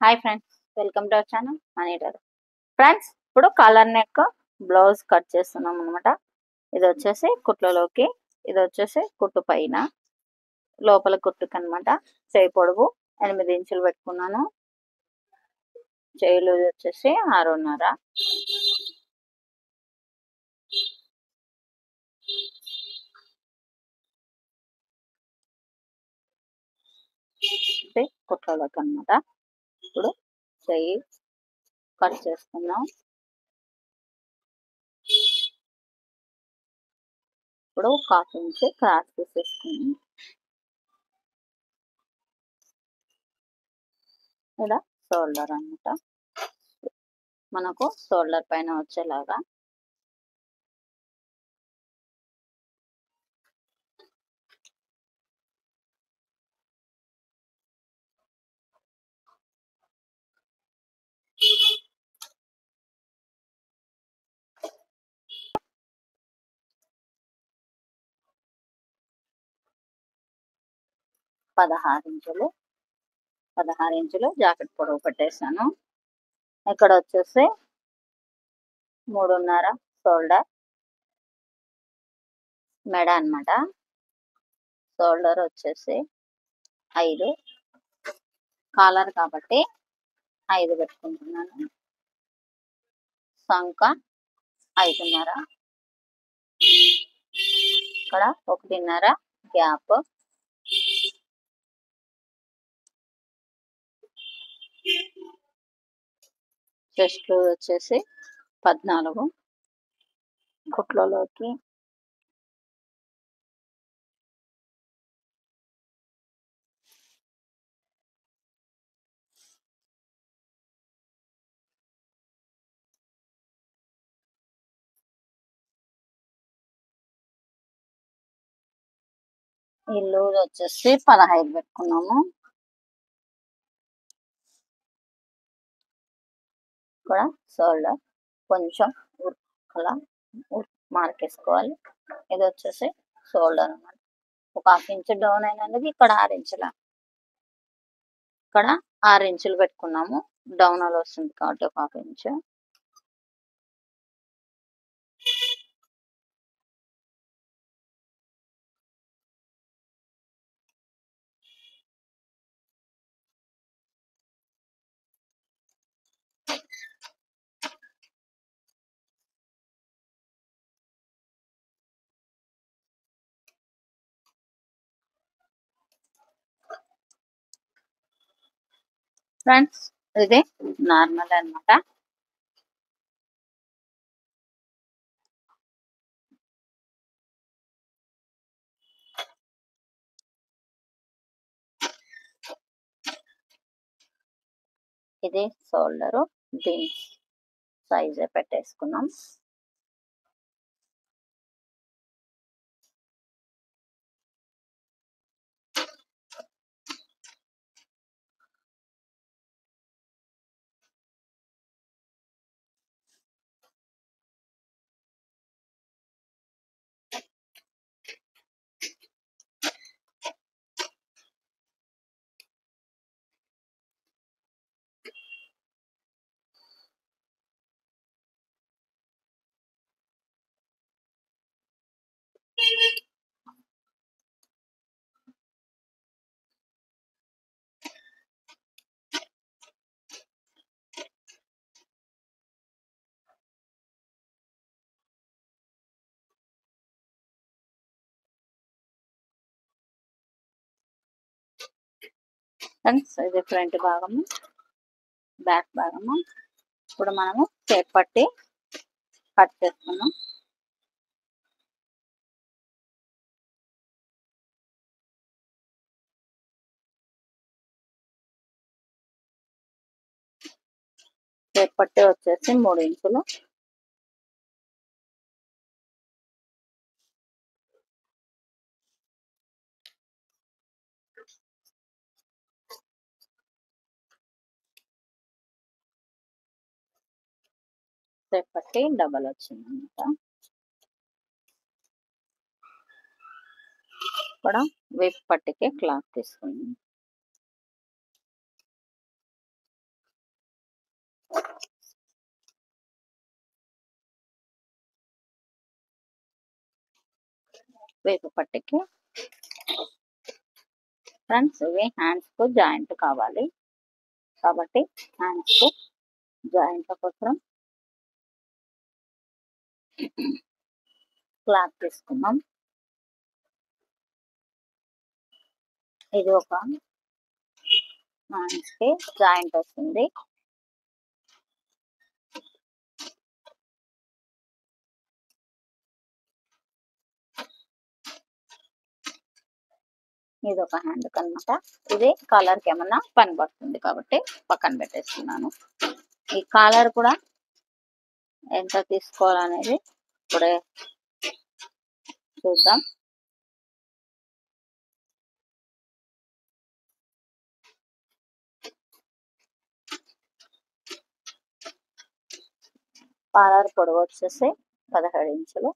Hi friends, welcome to our channel మనీటర్. Friends, ఇప్పుడు collar neck blouse cut చేస్తున్నాం అనమాట. ఇది వచ్చేసి కుట్లలోకి, ఇది వచ్చేసి కుట్టు పైన లోపల కుట్టుకు అనమాట. చేయి పొడవు 8 ఇంచులు పెట్టుకున్నాను. చేయి లూజ్ వచ్చేసి 6.5. కుట్లలోకి అనమాట. ఇప్పుడు చెయ్యి కట్ చేసుకున్నాం. ఇప్పుడు 1/2 ఇంచ్ క్రాస్ తీసేసుకున్నాం. ఇలా షోల్డర్ అనమాట, మనకు షోల్డర్ పైన వచ్చేలాగా పదహారు ఇంచులు జాకెట్ పొడవు పెట్టేశాను. ఇక్కడ వచ్చేసి 3.5 షోల్డర్ మెడ అనమాట. షోల్డర్ వచ్చేసి 5, కాలర్ కాబట్టి 5 పెట్టుకుంటున్నాను. సంక 5.5, ఇక్కడ 1.5 గ్యాప్. చెస్ట్ లూజ్ వచ్చేసి 14. కుట్లలోకి ఈ లూజ్ వచ్చేసి 15 పెట్టుకున్నాము. ఇక్కడ షోల్డర్ కొంచెం అలా మార్కేసుకోవాలి. ఇది వచ్చేసి షోల్డర్ అన్నమాట. 1/2 ఇంచ్ డౌన్ అయినందుకు ఇక్కడ 6 ఇంచుల, ఇక్కడ 6 ఇంచులు పెట్టుకున్నాము. డౌన్ అలా వస్తుంది కాబట్టి 1/2 ఇంచ్. ఫ్రెండ్స్, ఇది నార్మల్ అన్నమాట. ఇది షోల్డరు, దీని సైజే పెట్టేసుకున్నాం. ఫ్రెండ్స్, ఇది ఫ్రంట్ భాగము, బ్యాక్ భాగము. ఇప్పుడు మనము టేప్ పట్టి కట్ చేసుకున్నాం. టేప్ పట్టి వచ్చేసి 3 ఇంచులు. టేప్ పట్టి డబల్ వచ్చింది అనమాట. ఇక్కడ వేప్ పట్టికి క్లాత్ తీసుకున్నాం. వేపు పట్టికి ఫ్రెండ్స్ ఇవి హ్యాండ్స్ కు జాయింట్ కావాలి కాబట్టి హ్యాండ్స్ కు జాయింట్ల కోసం క్లాత్ తీసుకున్నాం. ఇది ఒక హ్యాండ్స్ కి జాయింట్ వస్తుంది. ఇది ఒక హ్యాండ్ కనమాట. ఇది కాలర్ కి ఏమన్నా పని పడుతుంది కాబట్టి పక్కన పెట్టేస్తున్నాను. ఈ కాలర్ కూడా ఎంత తీసుకోవాలనేది ఇప్పుడే చూద్దాం. కాలర్ పొడవు వచ్చేసి 17 ఇంచులు.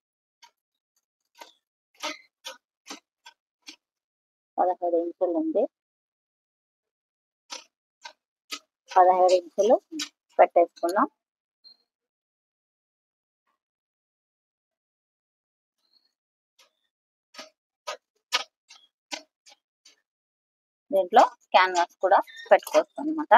17 ఇంచులు ఉంది. 17 ఇంచులు పెట్టేసుకున్నాం. దీంట్లో క్యాన్వాస్ కూడా పెట్టుకోవచ్చు అనమాట.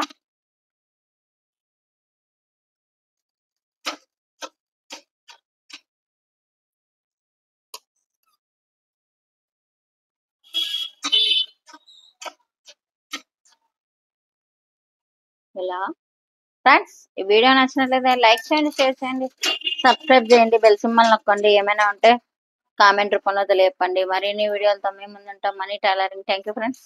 ఇలా ఫ్రెండ్స్ ఈ వీడియో నచ్చినట్లయితే లైక్ చేయండి, షేర్ చేయండి, సబ్స్క్రైబ్ చేయండి, బెల్ సింబల్ నొక్కండి. ఏమైనా ఉంటే కామెంట్ రూపంలో తెలియపండి. మరిన్ని వీడియోలతో మేము ముందుంటాం. Money tailoring. Thank you friends.